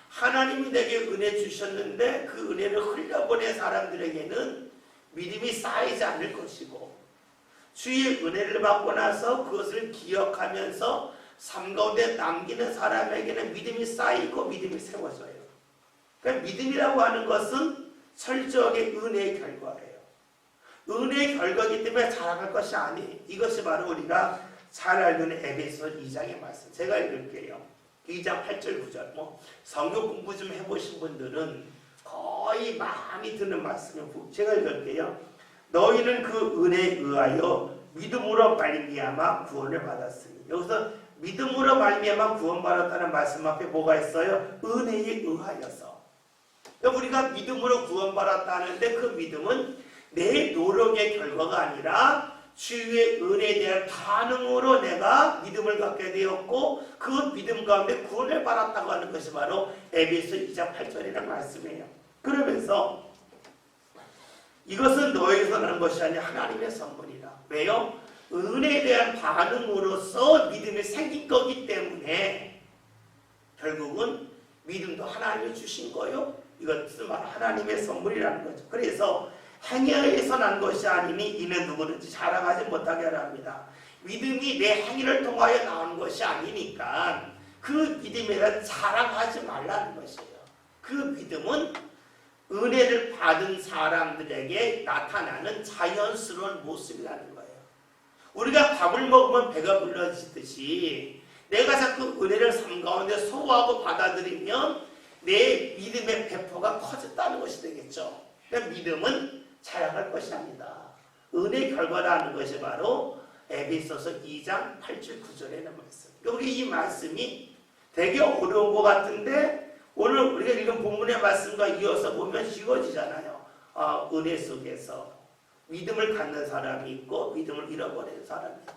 하나님이 내게 은혜 주셨는데 그 은혜를 흘려보낸 사람들에게는 믿음이 쌓이지 않을 것이고, 주의 은혜를 받고 나서 그것을 기억하면서 삶 가운데 남기는 사람에게는 믿음이 쌓이고 믿음이 세워져요. 그러니까 믿음이라고 하는 것은 철저하게 은혜의 결과예요. 은혜의 결과이기 때문에 자랑할 것이 아니에요. 이것이 바로 우리가 잘 알고 있는 에베소 2장의 말씀. 제가 읽을게요. 2장 8절 9절. 성경 공부 좀 해보신 분들은 거의 마음이 드는 말씀을 제가 읽을게요. 너희는 그 은혜에 의하여 믿음으로 말미암아 구원을 받았으니. 여기서 믿음으로 말미암아 구원받았다는 말씀 앞에 뭐가 있어요? 은혜에 의하여서. 우리가 믿음으로 구원받았다는데 그 믿음은 내 노력의 결과가 아니라 주의 은혜에 대한 반응으로 내가 믿음을 갖게 되었고, 그 믿음 가운데 구원을 받았다고 하는 것이 바로 에베소 2장 8절이라는 말씀이에요. 그러면서 이것은 너에게서 나는 것이 아니라 하나님의 선물이라. 왜요? 은혜에 대한 반응으로서 믿음이 생긴 거기 때문에 결국은 믿음도 하나님이 주신 거요. 이것은 바로 하나님의 선물이라는 거죠. 그래서 행위에서 난 것이 아니니 이는 누구든지 자랑하지 못하게 하라 합니다. 믿음이 내 행위를 통하여 나온 것이 아니니까 그 믿음에 대해 자랑하지 말라는 것이에요. 그 믿음은 은혜를 받은 사람들에게 나타나는 자연스러운 모습이라는 거예요. 우리가 밥을 먹으면 배가 불러지듯이 내가 자꾸 은혜를 삶 가운데 소화하고 받아들이면 내 믿음의 배포가 커졌다는 것이 되겠죠. 그러니까 믿음은 자랑할 것이 아니다. 은혜의 결과라는 것이 바로 에베소서 2장 8절 9절에 있는 말씀. 우리 이 말씀이 되게 어려운 것 같은데 오늘 우리가 읽은 본문의 말씀과 이어서 보면 쉬워지잖아요. 은혜 속에서 믿음을 갖는 사람이 있고 믿음을 잃어버리는 사람이 있다.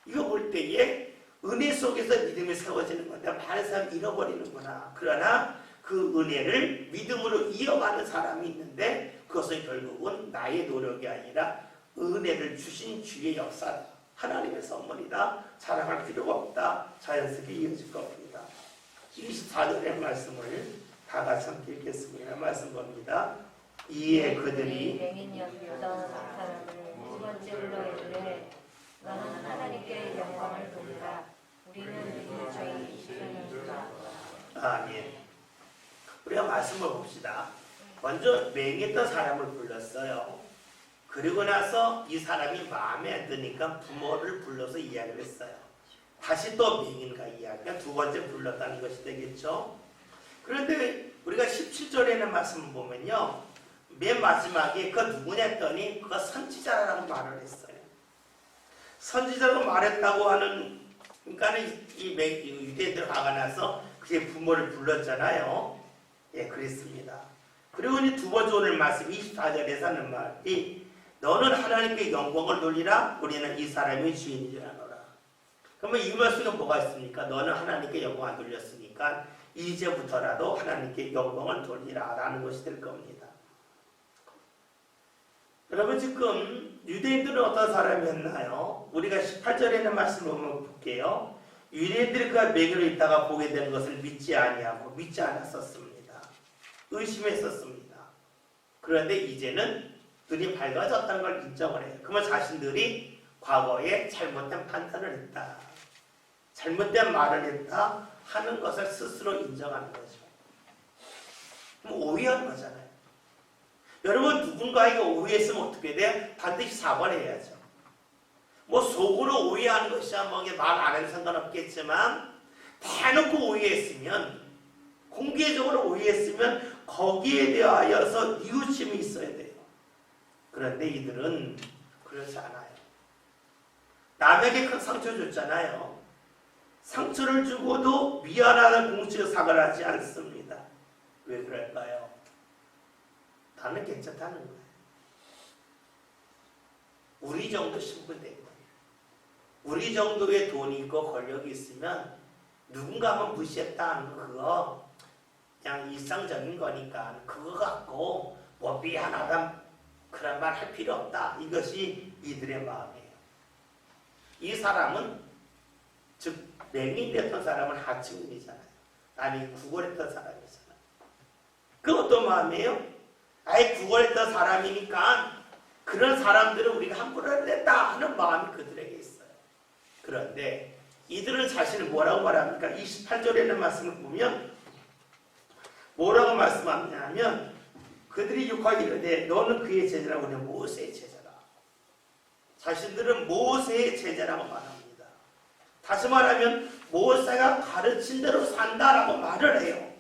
이거 볼 때에 은혜 속에서 믿음이 세워지는 건데 많은 사람이 잃어버리는구나. 그러나 그 은혜를 믿음으로 이어가는 사람이 있는데 그것은 결국은 나의 노력이 아니라 은혜를 주신 주의 역사다. 하나님의 선물이다. 자랑할 필요가 없다. 자연스럽게 이어질 겁니다. 24절의 말씀을 다 같이 함께 읽겠습니다. 말씀 봅니다. 이에 그들이 맹인이었던 사람을 두 번째 불러이르되 너는 하나님께 영광을 돌리라. 우리는 이 죄의 시편이니라. 아멘. 우리가 말씀을 봅시다. 먼저 맹했던 사람을 불렀어요. 그리고 나서 이 사람이 마음에 안 드니까 부모를 불러서 이야기를 했어요. 다시 또 맹인과 이야기가 두 번째 불렀다는 것이 되겠죠. 그런데 우리가 17절에는 말씀을 보면요, 맨 마지막에 그 누구냐 했더니 그가 선지자라고 말을 했어요. 선지자라고 말했다고 하는, 그러니까 이 유대인들 화가 나서 그의 부모를 불렀잖아요. 예, 그랬습니다. 그리고 이제 두 번째 오늘 말씀 24절에서 하는 말이 너는 하나님께 영광을 돌리라. 우리는 이 사람의 주인이라 하노라. 그러면 이 말씀에 뭐가 있습니까? 너는 하나님께 영광 안 돌렸으니까 이제부터라도 하나님께 영광을 돌리라 라는 것이 될 겁니다. 여러분, 지금 유대인들은 어떤 사람이었나요? 우리가 18절에 있는 말씀을 한번 볼게요. 유대인들이 그가 맹인으로 있다가 보게 되는 것을 믿지 아니하고 믿지 않았었습니다. 의심했었습니다. 그런데 이제는 눈이 밝아졌다는 걸 인정을 해요. 그러면 자신들이 과거에 잘못된 판단을 했다, 잘못된 말을 했다 하는 것을 스스로 인정하는 거죠. 그럼 오해한 거잖아요. 여러분, 누군가에게 오해했으면 어떻게 돼? 반드시 사과를 해야죠. 뭐 속으로 오해하는 것이야 뭐 말 안 해도 상관없겠지만, 대놓고 오해했으면, 공개적으로 오해했으면 거기에 대하여서 뉘우침이 있어야 돼요. 그런데 이들은 그렇지 않아요. 남에게 큰 상처 줬잖아요. 상처를 주고도 미안하다는 공식의 사과를 하지 않습니다. 왜 그럴까요? 나는 괜찮다는 거예요. 우리 정도 신분된 거예요. 우리 정도의 돈이 있고 권력이 있으면 누군가 한번 무시했다 하는 거, 그거 그냥 일상적인 거니까 그거 갖고 뭐 미안하다 그런 말 할 필요 없다. 이것이 이들의 마음이에요. 이 사람은, 즉 맹인이었던 사람은 하층민이잖아요. 아니 구걸했던 사람이잖아요. 그 어떤 마음이에요? 아예 구걸했던 사람이니까 그런 사람들은 우리가 함부로 해야 된다 하는 마음이 그들에게 있어요. 그런데 이들은 자신을 뭐라고 말합니까? 28절에 있는 말씀을 보면 뭐라고 말씀하냐면, 그들이 욕하기 이르되 너는 그의 제자라고 하냐. 모세의 제자라. 자신들은 모세의 제자라고 말합니다. 다시 말하면 모세가 가르친 대로 산다라고 말을 해요.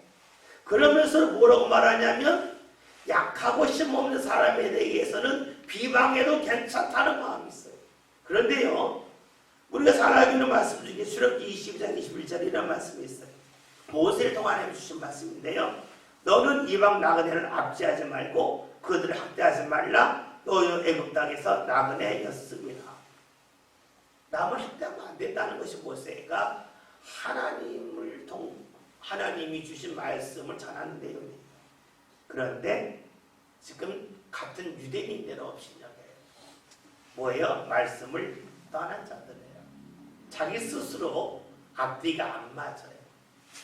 그러면서 뭐라고 말하냐면, 약하고 힘없는 사람에 대해서는 비방해도 괜찮다는 마음이 있어요. 그런데요, 우리가 잘 알고 있는 말씀 중에 출애굽기 22장 21절에 이런 말씀이 있어요. 모세를 통해 하나님 주신 말씀인데요, 너는 이방 나그네를 압제하지 말고 그들을 학대하지 말라. 너는 애굽 땅에서 나그네였습니다. 남을 학대하면 안 된다는 것이 모세가 하나님이 주신 말씀을 전하는 내용이에요. 그런데 지금 같은 유대인인데도 없이냐고요. 뭐예요? 말씀을 떠난 자들이에요. 자기 스스로 앞뒤가 안 맞아요.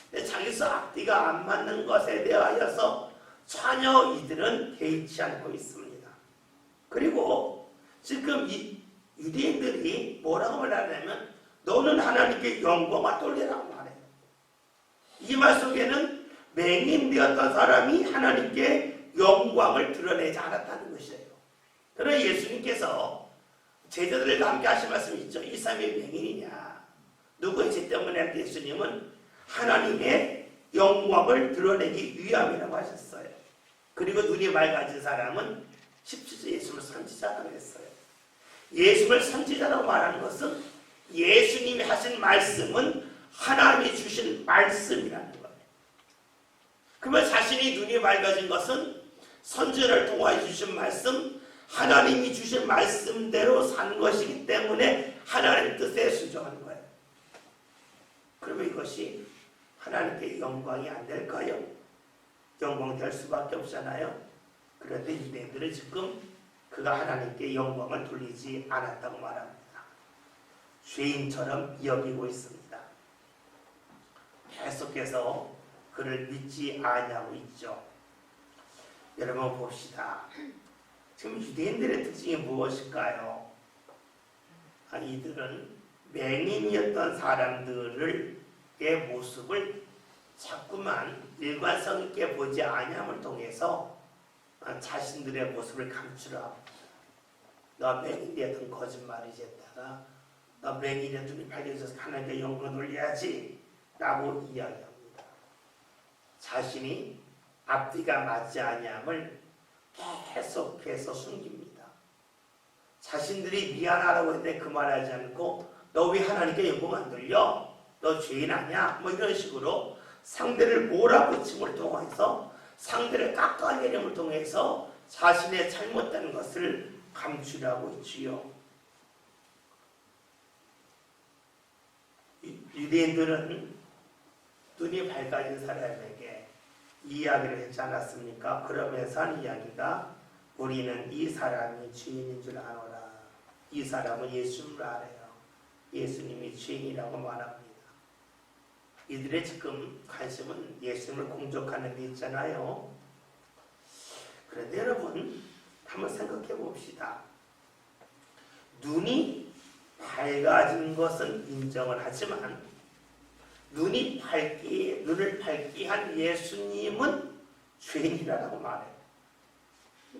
근데 자기 스스로 앞뒤가 안 맞는 것에 대하여서 전혀 이들은 개의치 않고 있습니다. 그리고 지금 이 유대인들이 뭐라고 말하냐면, 너는 하나님께 영광을 돌리라고 말해요. 이 말 속에는 맹인되었던 사람이 하나님께 영광을 드러내지 않았다는 것이에요. 그러나 예수님께서 제자들과 함께 하신 말씀이 있죠. 이 사람이 맹인이냐, 누구의 죄 때문에? 예수님은 하나님의 영광을 드러내기 위함이라고 하셨어요. 그리고 눈이 맑아진 사람은 17절 예수를 선지자라고 했어요. 예수를 선지자라고 말하는 것은 예수님이 하신 말씀은 하나님이 주신 말씀이라는 거예요. 그러면 자신이 눈이 맑아진 것은 선지자를 통하여 주신 말씀, 하나님이 주신 말씀대로 산 것이기 때문에 하나님 뜻에 순종하는 거예요. 그러면 이것이 하나님께 영광이 안 될까요? 영광 될 수밖에 없잖아요. 그런데 유대인들은 지금 그가 하나님께 영광을 돌리지 않았다고 말합니다. 죄인처럼 여기고 있습니다. 계속해서 그를 믿지 아니하고 있죠. 여러분 봅시다. 지금 유대인들의 특징이 무엇일까요? 이들은 맹인이었던 사람들의 모습을 자꾸만 일관성 있게 보지 아니함을 통해서 자신들의 모습을 감추라. 너 맹인이었던 거짓말이지 했다가 너 맹인의 눈이 밝아져서 하나님께 영광을 돌려야지 라고 이야기합니다. 자신이 앞뒤가 맞지 아니함을 계속해서 숨깁니다. 자신들이 미안하다고 했는데 그 말하지 않고 너 왜 하나님께 영광 안 돌려? 너 죄인 아니야? 뭐 이런 식으로 상대를 몰아붙임을 통해서, 상대를 깎아내림을 통해서 자신의 잘못된 것을 감추려고 있지요. 유대인들은 눈이 밝아진 사람에게 이야기를 했지 않았습니까? 그러면서 한 이야기가, 우리는 이 사람이 죄인인 줄 아노라. 이 사람은 예수님을 알아요. 예수님이 죄인이라고 말합니다. 이들의 지금 관심은 예수님을 공적하는 데 있잖아요. 그런데 여러분 한번 생각해 봅시다. 눈이 밝아진 것은 인정을 하지만 눈을 밝게 한 예수님은 죄인이라고 말해요.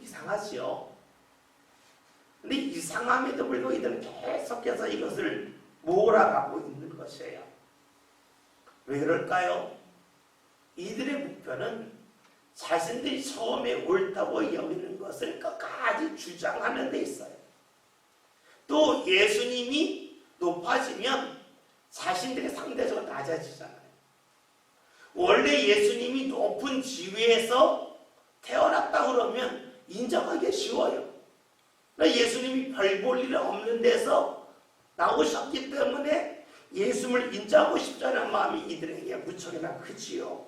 이상하지요? 근데 이상함에도 불구하고 이들은 계속해서 이것을 몰아가고 있는 것이에요. 왜 그럴까요? 이들의 목표는 자신들이 처음에 옳다고 여기는 것을 끝까지 주장하는 데 있어요. 또 예수님이 높아지면 자신들이 상대적으로 낮아지잖아요. 원래 예수님이 높은 지위에서 태어났다 그러면 인정하기 쉬워요. 예수님이 별 볼 일 없는 데서 나오셨기 때문에 예수님을 인정하고 싶다는 마음이 이들에게 무척이나 크지요.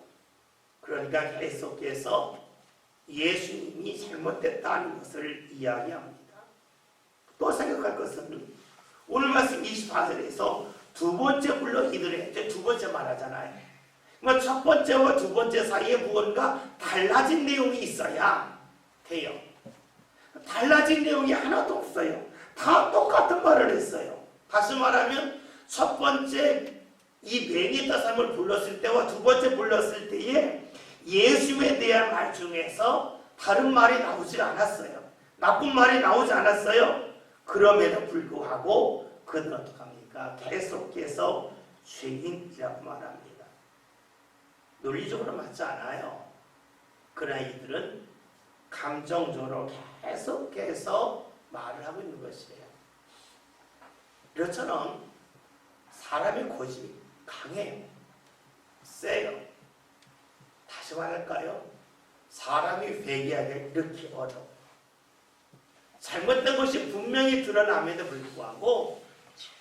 그러니까 계속해서 예수님이 잘못됐다는 것을 이야기합니다. 또 생각할 것은 오늘 말씀 24절에서 두 번째 불러 이들에게 두 번째 말하잖아요. 그러니까 첫 번째와 두 번째 사이에 무언가 달라진 내용이 있어야 돼요. 달라진 내용이 하나도 없어요. 다 똑같은 말을 했어요. 다시 말하면 첫 번째 이 매니터 삶을 불렀을 때와 두 번째 불렀을 때에 예수에 대한 말 중에서 다른 말이 나오지 않았어요. 나쁜 말이 나오지 않았어요. 그럼에도 불구하고 그들은 어떡합니까? 계속해서 죄인이라고 말합니다. 논리적으로 맞지 않아요. 그러나 이들은 감정적으로 계속해서 말을 하고 있는 것이에요. 이것처럼 사람의 고집이 강해요. 세요. 다시 말할까요? 사람이 회개하기 이렇게 어려워. 잘못된 것이 분명히 드러남에도 불구하고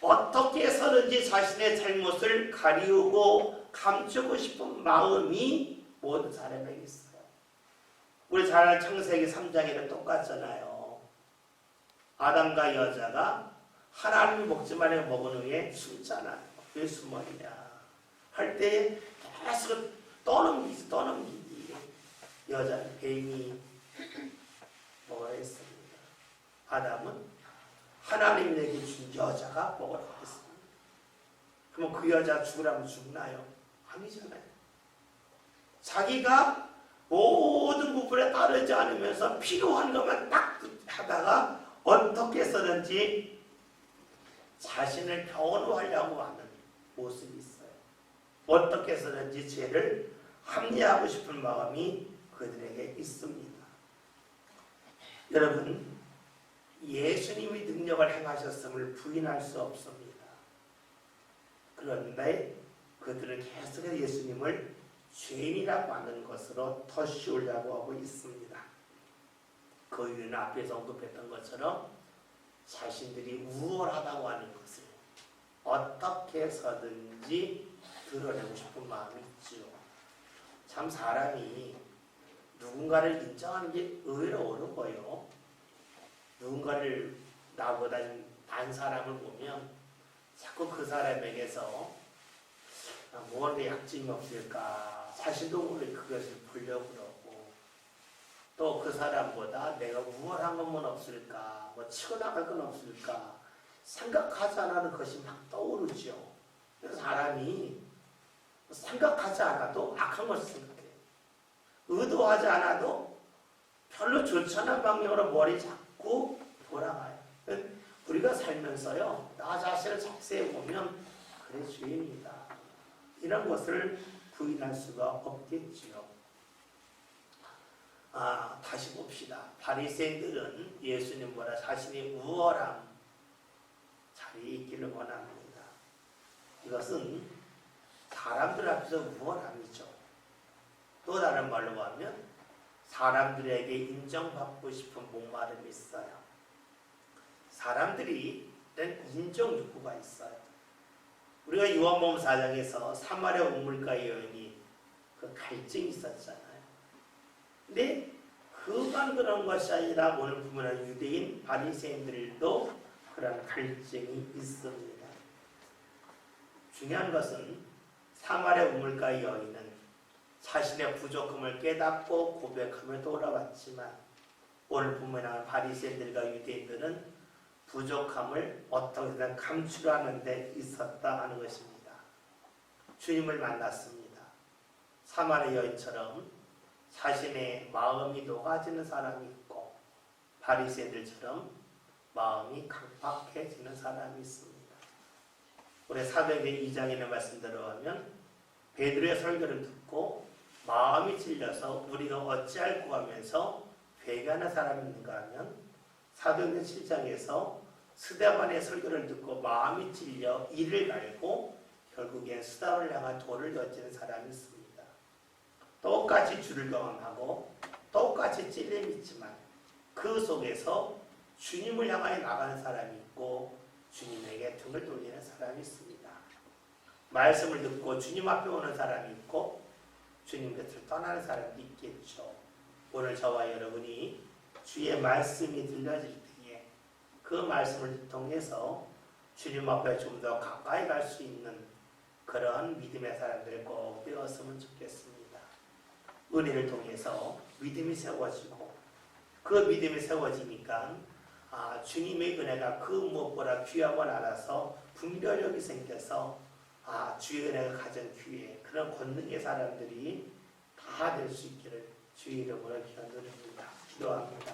어떻게 해서든지 자신의 잘못을 가리우고 감추고 싶은 마음이 모든 사람에게 있어요. 우리 잘 아는 창세기 3장에는 똑같잖아요. 아담과 여자가 하나님이 먹지 말라고 먹은 후에 숨잖아요. 왜 숨었냐 할 때 계속 떠넘기지. 여자는 뱀이 뭐라 했습니다. 아담은 하나님에게 준 여자가 먹으라고 했습니다. 그러면 그 여자 죽으라면 죽나요? 아니잖아요. 자기가 모든 부분에 따르지 않으면서 필요한 것만 딱 하다가 어떻게 해서든지 자신을 변호하려고 하는 모습이 있어요. 어떻게 해서든지 죄를 합리화하고 싶은 마음이 그들에게 있습니다. 여러분, 예수님이 능력을 행하셨음을 부인할 수 없습니다. 그런데 그들은 계속해서 예수님을 죄인이라고 하는 것으로 덧씌우려고 하고 있습니다. 그 이유는 앞에서 언급했던 것처럼 자신들이 우월하다고 하는 것을 어떻게 해서든지 드러내고 싶은 마음이 있죠. 참 사람이 누군가를 인정하는 게 의외로 어려워요. 누군가를 나보다 난 사람을 보면 자꾸 그 사람에게서 무언가 약점이 없을까 자신도 모르게 그것을 보려고 그러고 또 그 사람보다 내가 우월한 것만 없을까 뭐 치고 나갈 건 없을까 생각하지 않아도 것이 막 떠오르죠. 그래서 사람이 생각하지 않아도 악한 것을 생각해요. 의도하지 않아도 별로 좋지 않은 방향으로 머리 잡고 돌아가요. 우리가 살면서요 나 자신을 자세히 보면 그래 죄인이다 이런 것을 부인할 수가 없겠지요. 다시 봅시다. 바리새인들은 예수님보다 자신이 우월한 자리에 있기를 원합니다. 이것은 사람들 앞에서 우월함이죠. 또 다른 말로 하면 사람들에게 인정받고 싶은 목마름이 있어요. 사람들이 인정 욕구가 있어요. 우리가 요한복음 4장에서 사마리아 우물가 여인이 그 갈증이 있었잖아요. 근데 그만 그런 것이 아니라 오늘 보면 유대인 바리새인들도 그런 갈증이 있습니다. 중요한 것은 사마리아 우물가의 여인은 자신의 부족함을 깨닫고 고백하며 돌아왔지만 오늘 본문에 바리새인들과 유대인들은 부족함을 어떻게든 감추려는 데 있었다 하는 것입니다. 주님을 만났습니다. 사마리아 여인처럼 자신의 마음이 녹아지는 사람이 있고 바리새인들처럼 마음이 강팍해지는 사람이 있습니다. 우리 사도행전 2장에는 말씀대로 하면 베드로의 설교를 듣고 마음이 찔려서 우리가 어찌할꼬 하면서 회개하는 사람이 있는가 하면 사도행전 7장에서 스데반의 설교를 듣고 마음이 찔려 이를 갈고 결국엔 스데반을 향한 돌을 던지는 사람이 있습니다. 똑같이 주를 경험하고 똑같이 찔림이 있지만 그 속에서 주님을 향하여 나가는 사람이 있고 주님에게 등을 돌리는 사람이 있습니다. 말씀을 듣고 주님 앞에 오는 사람이 있고 주님 곁을 떠나는 사람도 있겠죠. 오늘 저와 여러분이 주의 말씀이 들려질 때에 그 말씀을 통해서 주님 앞에 좀 더 가까이 갈 수 있는 그런 믿음의 사람들 꼭 되었으면 좋겠습니다. 은혜를 통해서 믿음이 세워지고 그 믿음이 세워지니까 주님의 은혜가 그 무엇보다 귀함을 알아서 분별력이 생겨서 주의 은혜가 가진 귀에 그런 권능의 사람들이 다 될 수 있기를 주의 이름으로 기도드립니다. 기도합니다.